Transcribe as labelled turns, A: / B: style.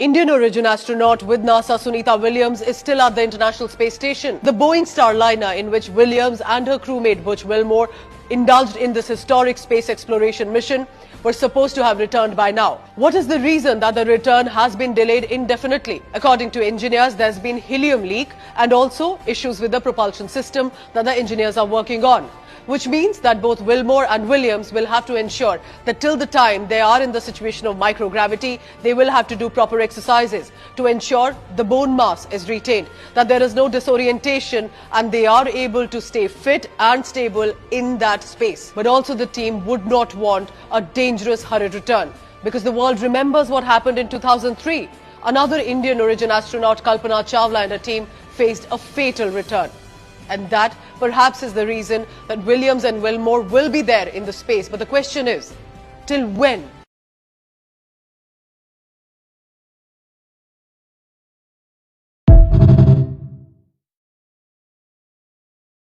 A: Indian origin astronaut with NASA Sunita Williams is still at the International Space Station. The Boeing Starliner, in which Williams and her crewmate Butch Wilmore indulged in this historic space exploration mission, were supposed to have returned by now. What is the reason that the return has been delayed indefinitely? According to engineers, there's been helium leak and also issues with the propulsion system that the engineers are working on, which means that both Wilmore and Williams will have to ensure that till the time they are in the situation of microgravity, they will have to do proper exercises to ensure the bone mass is retained, that there is no disorientation and they are able to stay fit and stable in that space. But also the team would not want a dangerous hurried return, because the world remembers what happened in 2003. Another Indian origin astronaut, Kalpana Chawla, and her team faced a fatal return. And that perhaps is the reason that Williams and Wilmore will be there in the space. But the question is, till when